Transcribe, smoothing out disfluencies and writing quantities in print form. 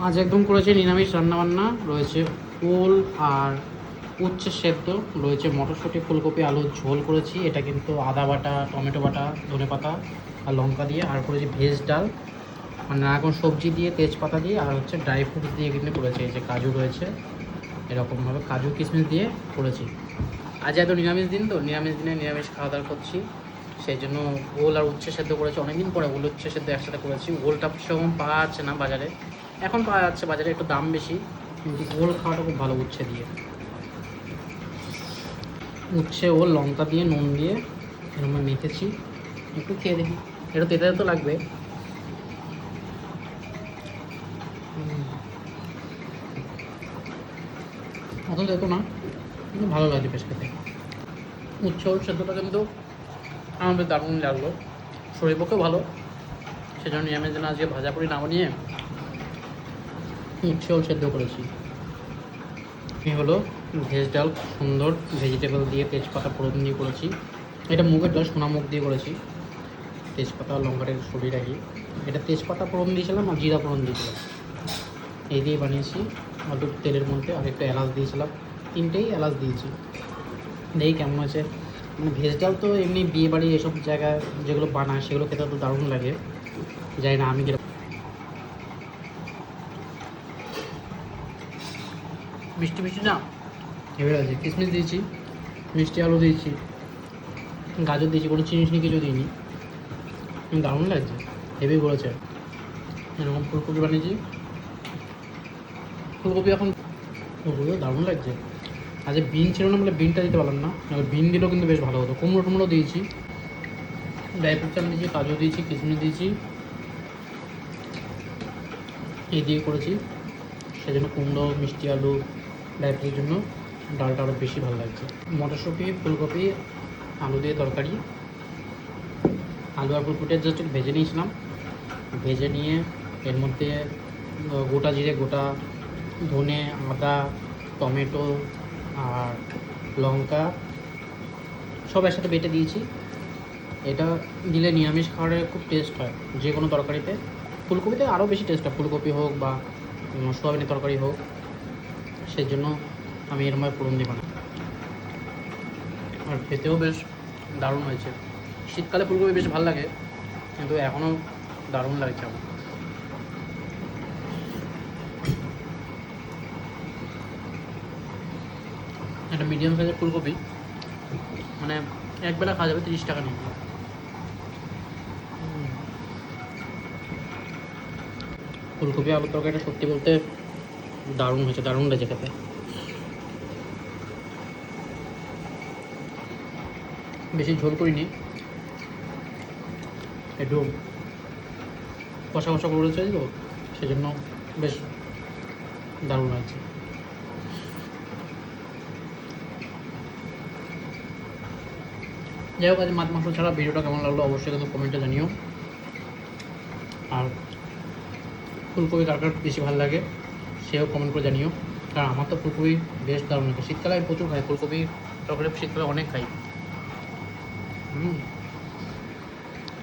আজ একদম করেছে নিরামিষ রান্নাবান্না। রয়েছে ওল আর উচ্ছে সেদ্ধ, রয়েছে মটরশুঁটি ফুলকপি আলুর ঝোল করেছি। এটা কিন্তু আদা বাটা, টমেটো বাটা, ধনেপাতা আর লঙ্কা দিয়ে। আর করেছি ভেজ ডাল, মানে নানা রকম সবজি দিয়ে, তেজপাতা দিয়ে, আর হচ্ছে ড্রাই ফ্রুটস দিয়ে কিন্তু করেছি। এই যে কাজু রয়েছে, এরকমভাবে কাজু কিশমিশ দিয়ে করেছি। আজ এত নিরামিষ দিন, তো নিরামিষ দিনে নিরামিষ খাওয়া দাওয়া করছি। সেই জন্য ওল আর উচ্ছে সেদ্ধ করেছি। অনেকদিন পরে ওল উচ্ছে সেদ্ধ একসাথে করেছি। ওলটা সেরকম পাওয়া যাচ্ছে না বাজারে, এখন পাওয়া যাচ্ছে বাজারে, একটু দাম বেশি, কিন্তু ওল খাওয়াটা খুব ভালো উচ্ছে দিয়ে। উচ্ছে ওল লঙ্কা দিয়ে নুন দিয়ে এরকম মেখেছি। একটু খেয়ে দেখি, এটা তেতে তো লাগবে। অত দেখো না, কিন্তু ভালো লাগছে বেশ খেতে। উচ্ছে ওল সেদ্ধটা কিন্তু আমার বেশ দারুণ লাগলো, শরীর পক্ষেও ভালো। সেজন্য নিরামিষ দিন আজকে ভাজা পুরি না বানিয়ে উচ্ছে ওল সেদ্ধ করেছি। এই হলো ভেজ ডাল, সুন্দর ভেজিটেবল দিয়ে তেজপাতা ফোড়ন দিয়ে করেছি। এটা মুগের ডাল, সোনা মুগ দিয়ে করেছি। তেজপাতা লঙ্কাটা একটু সরিয়ে রাখি। এটা তেজপাতা ফোড়ন দিয়েছিলাম আর জিরা ফোড়ন দিয়েছিলাম, এই দিয়ে বানিয়েছি। অল্প তেলের মধ্যে আর একটু এলাচ দিয়েছিলাম, তিনটেই এলাচ দিয়েছি। দেখি কেমন আছে। মানে ভেজ ডাল তো এমনি বিয়ে বাড়ি এসব জায়গায় যেগুলো বানায় সেগুলো খেতে তো দারুণ লাগে। জানি না আমি কিরকম। মিষ্টি মিষ্টি না, এবার আছে। কিশমিশ দিয়েছি, মিষ্টি আলু দিয়েছি, গাজর দিয়েছি, কোনো চিনি চিনি কিছু দিইনি। দারুণ লাগছে, হেভি বলেছে। এরকম ফুলকপি বানিয়েছি। ফুলকপি এখন ফুলকপিও দারুণ লাগছে। আজ বিন ছিল না বলে বিনটা দিতে পারলাম না, নাহলে বিন দিলেও কিন্তু বেশ ভালো হতো। কুমড়ো টুমড়ো দিয়েছি, ড্রাই ফ্রুটস আমি দিয়েছি, কাজু দিয়েছি, কিশমিশ দিয়েছি, এই দিয়ে করেছি। সেজন্য কুমড়ো মিষ্টি আলু ড্রাই ফ্রুটের জন্য ডালটা আরও বেশি ভালো লাগছে। মটরশুঁটি ফুলকপি আলু দিয়ে তরকারি। আলু আর ফুলকপিটা জাস্ট ভেজে নিয়েছিলাম, ভেজে নিয়ে এর মধ্যে গোটা জিরে, গোটা ধনে, আদা, টমেটো আর লঙ্কা সব একসাথে বেটে দিয়েছি। এটা দিলে নিরামিষ খাবারে খুব টেস্ট হয় যে কোনো তরকারিতে। ফুলকপিতে আরও বেশি টেস্ট হয়, ফুলকপি হোক বা সোয়াবিনের তরকারি হোক। সেই জন্য আমি এরমভাবে ফোড়ন দিই বানাই, আর খেতেও বেশ দারুণ হয়েছে। শীতকালে ফুলকপি বেশ ভালো লাগে, কিন্তু এখনও দারুণ লাগছে আমার। একটা মিডিয়াম সাইজের ফুলকপি, মানে একবেলা খাওয়া যাবে, 30 টাকা নিয়ে। ফুলকপি আলুর তরকারিটা সত্যি বলতে দারুণ হয়েছে, দারুণ লাগছে খেতে। বেশি ঝোল করিনি, একটু কষা কষা করেছে তো, সেজন্য বেশ দারুণ লাগছে। যাই হোক, আজ মাছ মাংস ছাড়া ভিডিওটা কেমন লাগলো অবশ্যই কিন্তু কমেন্টে জানিও। আর ফুলকপি কার কার বেশি ভালো লাগে সেও কমেন্ট করে জানিও, কারণ আমার তো ফুলকপি বেশ দারুণ লাগে। শীতকালে আমি প্রচুর খাই ফুলকপি তরকারি, শীতকালে অনেক খাই।